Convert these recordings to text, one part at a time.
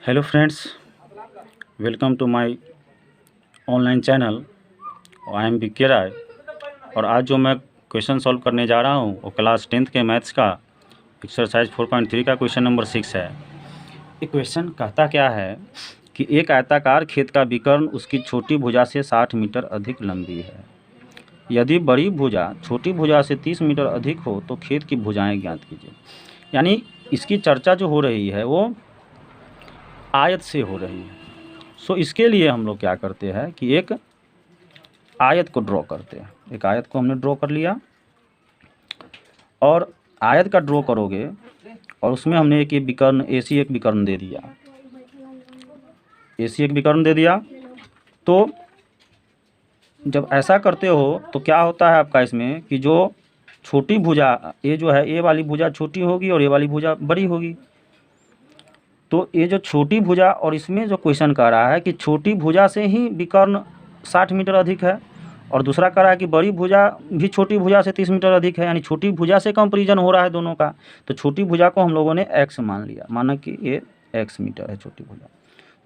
Hello friends, welcome to my online channel. I am Vicky Rai और आज जो मैं क्वेश्चन सॉल्व करने जा रहा हूँ वो क्लास 10th के मैथ्स का एक्सरसाइज 4.3 का क्वेश्चन नंबर 6 है। ये क्वेश्चन कहता क्या है कि एक आयताकार खेत का विकर्ण उसकी छोटी भुजा से 60 मीटर अधिक लंबी है। यदि बड़ी भुजा छोटी भुजा से 30 मीटर अधिक हो तो खेत की भुजाएं ज्ञात कीजिए। यानी इसकी चर्चा जो हो रही है वो आयत से हो रही है। सो इसके लिए हम लोग क्या करते हैं कि एक आयत को ड्रॉ करते हैं। एक आयत को हमने ड्रॉ कर लिया और आयत का ड्रॉ करोगे और उसमें हमने एक विकर्ण AC एक विकर्ण दे दिया। AC एक विकर्ण दे दिया तो जब ऐसा करते हो तो क्या होता है आपका इसमें कि जो छोटी भुजा ये जो है ए वाली भुजा छोटी होगी और ये वाली भुजा बड़ी होगी। तो ये जो छोटी भुजा और इसमें जो क्वेश्चन कह रहा है कि छोटी भुजा से ही विकर्ण 60 मीटर अधिक है और दूसरा कह रहा है कि बड़ी भुजा भी छोटी भुजा से 30 मीटर अधिक है, यानी छोटी भुजा से कंपैरिजन हो रहा है दोनों का। तो छोटी भुजा को हम लोगों ने x मान लिया, माना कि ये x मीटर है छोटी भुजा।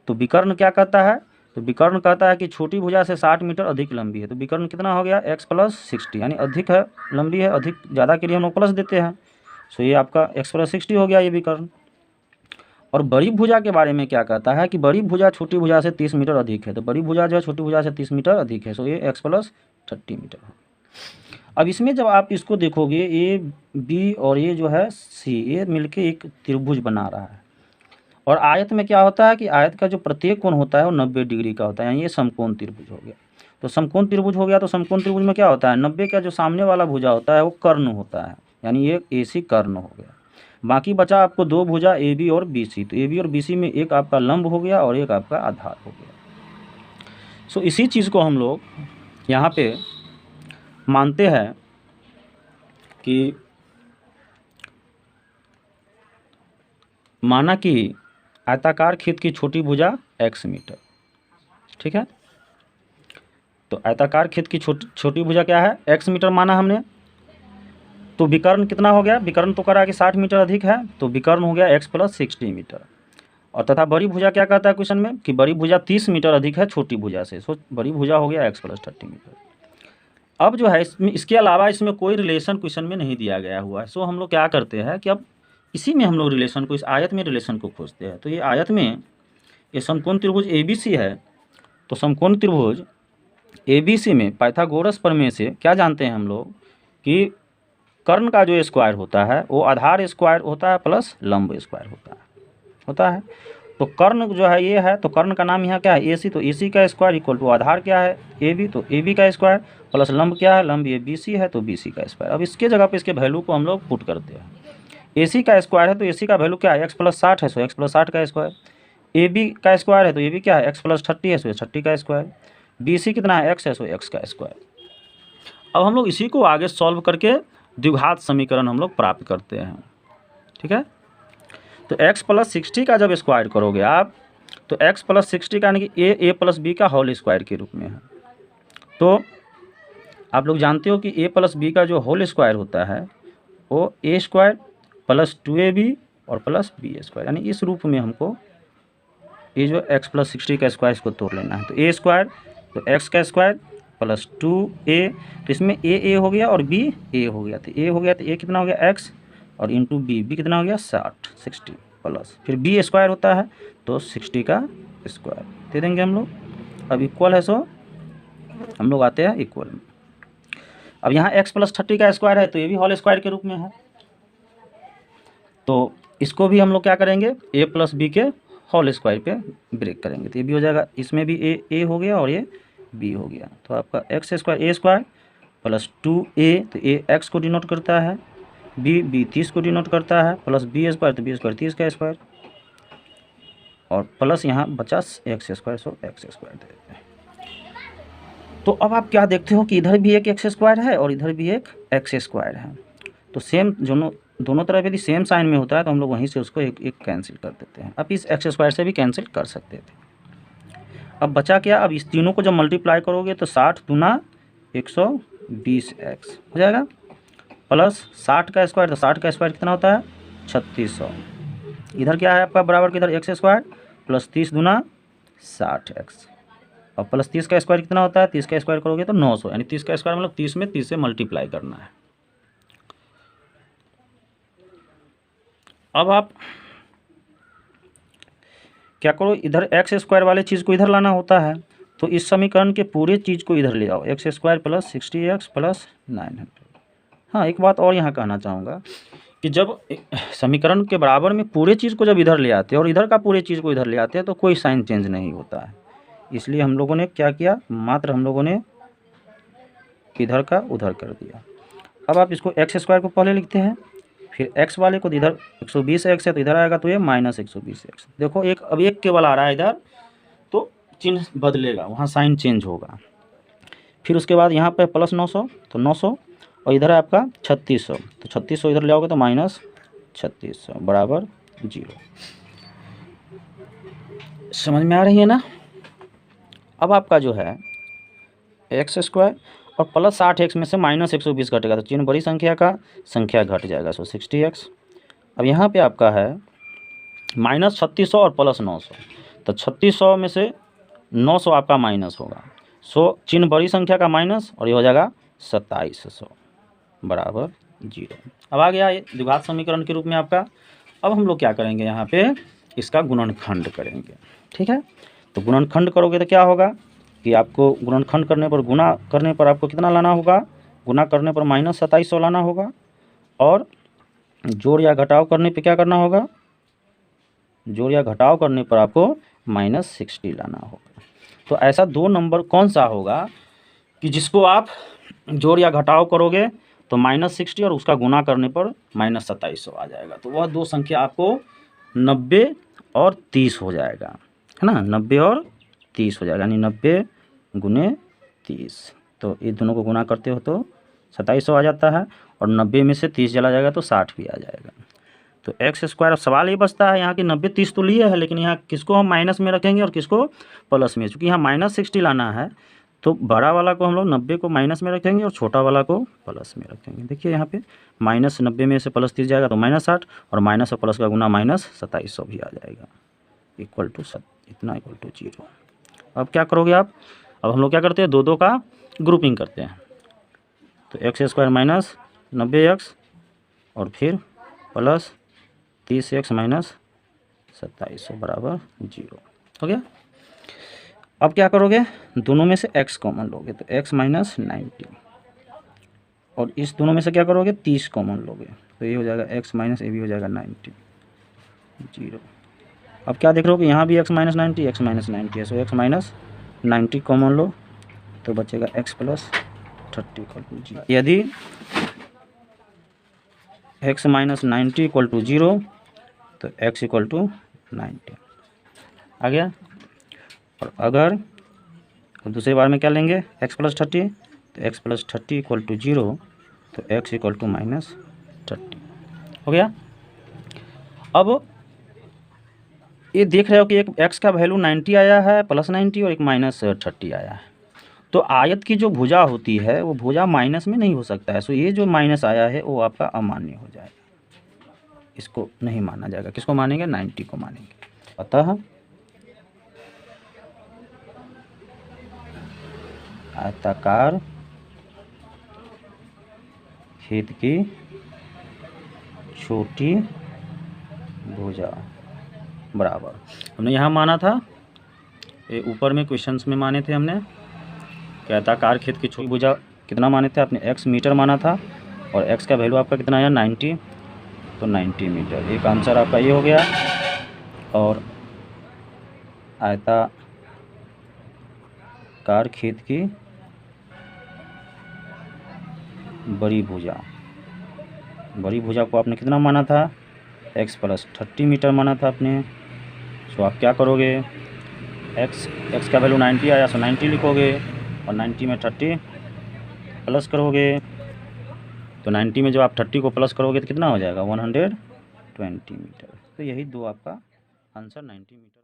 तो विकर्ण क्या कहता है? तो विकर्ण कहता है कि छोटी भुजा से 60 मीटर अधिक लंबी है। तो विकर्ण कितना हो गया? x + 60, यानी अधिक है, लंबी है, अधिक ज़्यादा के लिए हम लोग प्लस देते हैं। सो ये आपका x + 60 हो गया ये विकर्ण। और बड़ी भुजा के बारे में क्या कहता है कि बड़ी भुजा छोटी भुजा से 30 मीटर अधिक है। तो बड़ी भुजा जो है छोटी भुजा से 30 मीटर अधिक है। सो ये x + 30 मीटर है। अब इसमें जब आप इसको देखोगे ए बी और ये जो है सी, ये मिलके एक त्रिभुज बना रहा है। और आयत में क्या होता है कि आयत का जो प्रत्येक कोण होता है वो 90 डिग्री का होता है, यानी ये समकोण त्रिभुज हो गया। तो समकोण त्रिभुज हो गया। तो समकोण त्रिभुज में क्या होता है? 90 का जो सामने वाला भुजा होता है वो कर्ण होता है, यानी ये AC कर्ण हो गया। बाकी बचा आपको दो भुजा AB और BC। तो AB और BC में एक आपका लंब हो गया और एक आपका आधार हो गया। सो इसी चीज़ को हम लोग यहाँ पे मानते हैं कि माना कि आयताकार खेत की छोटी भुजा x मीटर, ठीक है। तो आयताकार खेत की छोटी भुजा क्या है? x मीटर माना हमने। तो विकर्ण कितना हो गया? विकर्ण तो करा कि 60 मीटर अधिक है, तो विकर्ण हो गया x + 60 मीटर। और तथा बड़ी भुजा क्या कहता है क्वेश्चन में कि बड़ी भुजा 30 मीटर अधिक है छोटी भुजा से। सो बड़ी भुजा हो गया x + 30 मीटर। अब जो है इसमें इसके अलावा इसमें कोई रिलेशन क्वेश्चन में नहीं दिया गया हुआ है। सो हम लोग क्या करते हैं कि अब इसी में हम लोग रिलेशन को, इस आयत में रिलेशन को खोजते हैं। तो ये आयत में ये समकोण त्रिभुज ABC है। तो समकोण त्रिभुज ABC में पाइथागोरस प्रमेय से क्या जानते हैं हम लोग कि कर्ण का जो स्क्वायर होता है वो आधार स्क्वायर होता है प्लस लंब स्क्वायर होता है। तो कर्ण जो है ये है, तो कर्ण का नाम यहाँ क्या है? AC। तो AC का स्क्वायर इक्वल टू आधार क्या है? AB। तो AB का स्क्वायर प्लस लंब क्या है? लंब ये BC है, तो BC का स्क्वायर। अब इसके जगह पे इसके वैल्यू को हम लोग पुट करते हैं। AC का स्क्वायर है तो AC का वैल्यू क्या है? x + 60 है, सो x + 60 का स्क्वायर। AB का स्क्वायर है तो AB क्या है? x + 30 है, सो 30 का स्क्वायर। BC कितना है? x है, सो x का स्क्वायर। अब हम लोग इसी को आगे सॉल्व करके द्विघात समीकरण हम लोग प्राप्त करते हैं, ठीक है। तो x + 60 का जब स्क्वायर करोगे आप, तो x + 60 का यानी कि a + b का होल स्क्वायर के रूप में है। तो आप लोग जानते हो कि a + b का जो होल स्क्वायर होता है वो a² + 2ab और प्लस b², यानी इस रूप में हमको ये जो x + 60 का स्क्वायर इसको तोड़ लेना है। तो a² तो x का स्क्वायर प्लस 2a, तो इसमें a हो गया और b a हो गया। तो a हो गया तो a कितना हो गया? x और इंटू b कितना हो गया? 60 प्लस फिर b² होता है तो 60 का स्क्वायर दे देंगे हम लोग। अब इक्वल है, सो हम लोग आते हैं इक्वल में। अब यहाँ x + 30 का स्क्वायर है तो ये भी होल स्क्वायर के रूप में है। तो इसको भी हम लोग क्या करेंगे? a + b के होल स्क्वायर पे ब्रेक करेंगे तो ये भी हो जाएगा। इसमें भी a हो गया और ये b हो गया। तो आपका x² a² प्लस 2a, तो a x को डिनोट करता है, b 30 को डिनोट करता है, प्लस b² तो b² 30 का स्क्वायर और प्लस यहाँ बचा x², सो x² दे देते हैं। तो अब आप क्या देखते हो कि इधर भी एक x² है और इधर भी एक x² है। तो सेम दोनों तरफ यदि सेम साइन में होता है तो हम लोग वहीं से उसको एक कैंसिल कर देते हैं। अब इस x² से भी कैंसिल कर सकते थे। अब बचा क्या? अब इस तीनों को जब मल्टीप्लाई करोगे तो 60 दूना 120x हो जाएगा, प्लस 60 का स्क्वायर, तो 60 का स्क्वायर कितना होता है? 3600। इधर क्या है आपका? बराबर किधर x² प्लस 30 दूना 60x, और प्लस 30 का स्क्वायर कितना होता है, 30 का स्क्वायर करोगे तो 900, यानी 30 का स्क्वायर मतलब 30 में 30 से मल्टीप्लाई करना है। अब आप क्या करो, इधर एक्स स्क्वायर वाले चीज़ को इधर लाना होता है, तो इस समीकरण के पूरे चीज़ को इधर ले आओ, x square plus 60x plus 900। हाँ, एक बात और यहाँ कहना चाहूँगा कि जब समीकरण के बराबर में पूरे चीज़ को जब इधर ले आते हैं और इधर का पूरे चीज़ को इधर ले आते हैं तो कोई साइन चेंज नहीं होता है। इसलिए हम लोगों ने क्या किया, मात्र हम लोगों ने इधर का उधर कर दिया। अब आप इसको एक्स स्क्वायर को पहले लिखते हैं, फिर एक्स वाले को इधर 120x है तो इधर आएगा तो ये माइनस 120x। देखो एक अब एक केवल आ रहा है इधर, तो चिन्ह बदलेगा, वहाँ साइन चेंज होगा। फिर उसके बाद यहाँ पे प्लस 900 तो 900, और इधर है आपका 3600 तो 3600 इधर ले आओगे तो माइनस 3600 बराबर 0। समझ में आ रही है ना। अब आपका जो है एक्स स्क्वायर और प्लस 60x में से माइनस 120 घटेगा तो चिन्ह बड़ी संख्या का संख्या घट जाएगा, सो 60x। अब यहाँ पे आपका है माइनस 3600 और प्लस 900, तो 3600 में से 900 आपका माइनस होगा, सो चिन्ह बड़ी संख्या का माइनस, और ये हो जाएगा 2700 बराबर 0। अब आ गया ये द्विघात समीकरण के रूप में आपका। अब हम लोग क्या करेंगे, यहाँ पे इसका गुणनखंड करेंगे, ठीक है। तो गुणनखंड करोगे तो क्या होगा कि आपको गुणनखंड करने पर, गुणा करने पर आपको कितना लाना होगा, गुणा करने पर माइनस 2700 लाना होगा, और जोड़ या घटाव करने पे क्या करना होगा, जोड़ या घटाव करने पर आपको माइनस 60 लाना होगा। तो ऐसा दो नंबर कौन सा होगा कि जिसको आप जोड़ या घटाव करोगे तो माइनस 60 और उसका गुना करने पर माइनस 2700 आ जाएगा। तो वह दो संख्या आपको 90 और 30 हो जाएगा, है ना, 90 और 30 हो जाएगा, यानी 90 गुने 30। तो ये दोनों को गुना करते हो तो 2700 आ जाता है, और 90 में से 30 चला जाएगा तो 60 भी आ जाएगा। तो एक्स स्क्वायर, अब सवाल ये बचता है यहाँ की 90 30 तो लिए है, लेकिन यहाँ किसको हम माइनस में रखेंगे और किसको प्लस में। चूँकि यहाँ माइनस 60 लाना है तो बड़ा वाला को हम लोग 90 को माइनस में रखेंगे और छोटा वाला को प्लस में रखेंगे। देखिए यहाँ पे माइनस 90 में से प्लस 30 जाएगा तो माइनस 60, और माइनस और प्लस का गुना माइनस 2700 भी आ जाएगा, इक्वल टू इतना इक्वल टू 0। अब क्या करोगे आप, अब हम लोग क्या करते हैं, दो दो का ग्रुपिंग करते हैं। तो एक्स स्क्वायर माइनस 90x और फिर प्लस 30x माइनस 2700 बराबर 0 हो गया। अब क्या करोगे, दोनों में से x कॉमन लोगे तो x माइनस 90, और इस दोनों में से क्या करोगे, 30 कॉमन लोगे तो ये हो जाएगा x माइनस ये भी हो जाएगा 90 0। अब क्या देख रहे हो कि यहाँ भी x माइनस 90 है, सो x माइनस 90 कॉमन लो तो बचेगा x प्लस 30 इक्वल टू 0। यदि x माइनस 90 इक्वल टू 0 तो x इक्वल टू 90 आ गया। और अगर दूसरी बार में क्या लेंगे, x प्लस 30, तो x प्लस 30 इक्वल टू 0 तो x इक्वल टू माइनस 30 हो गया। अब ये देख रहे हो कि एक x का वैल्यू 90 आया है, प्लस 90, और एक माइनस 30 आया है। तो आयत की जो भुजा होती है वो भुजा माइनस में नहीं हो सकता है, सो ये जो माइनस आया है वो आपका अमान्य हो जाएगा, इसको नहीं माना जाएगा। किसको मानेंगे, 90 को मानेंगे। अतः आयताकार खेत की छोटी भुजा बराबर, हमने यहाँ माना था, ये ऊपर में क्वेश्चंस में माने थे हमने कि आयताकार खेत की छोटी भुजा कितना माने थे, आपने x मीटर माना था, और x का वैल्यू आपका कितना आया 90, तो 90 मीटर। एक आंसर आपका ये हो गया। और आयताकार खेत की बड़ी भुजा को आपने कितना माना था, x प्लस 30 मीटर माना था आपने। सो आप क्या करोगे, x का वैल्यू 90 आया, सो 90 लिखोगे, और 90 में 30 प्लस करोगे, तो 90 में जब आप 30 को प्लस करोगे तो कितना हो जाएगा, 120 मीटर। तो यही दो आपका आंसर 90 मीटर।